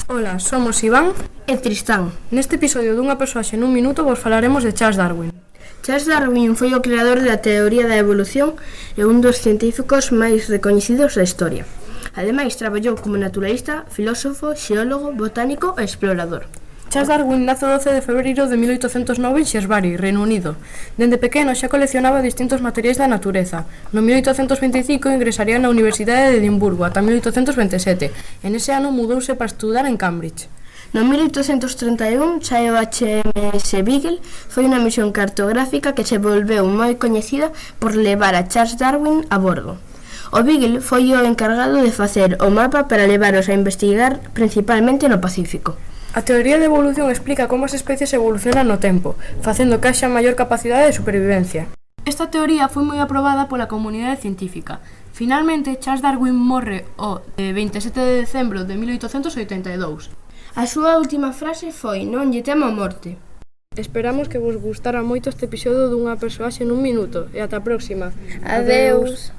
Ola, somos Iván e Tristán. Neste episodio dunha persoaxe nun minuto vos falaremos de Charles Darwin. Charles Darwin foi o creador da teoría da evolución e un dos científicos máis recoñecidos da historia. Ademais, traballou como naturalista, filósofo, xeólogo, botánico e explorador. Charles Darwin nace o 12 de febreiro de 1809 en Shrewsbury, Reino Unido. Dende pequeno xa coleccionaba distintos materiais da natureza. No 1825 ingresaría na Universidade de Edimburgo ata 1827 e nese ano mudouse para estudar en Cambridge. No 1831 sae o HMS Beagle, foi unha misión cartográfica que se volveu moi coñecida por levar a Charles Darwin a bordo. O Beagle foi o encargado de facer o mapa para levaros a investigar principalmente no Pacífico. A teoría de evolución explica como as especies evolucionan no tempo, facendo que haxa maior capacidade de supervivencia. Esta teoría foi moi aprobada pola comunidade científica. Finalmente, Charles Darwin morre o 27 de decembro de 1882. A súa última frase foi: "Non lle temo a morte". Esperamos que vos gustara moito este episodio dunha persoaxe nun minuto e ata a próxima. Adeus.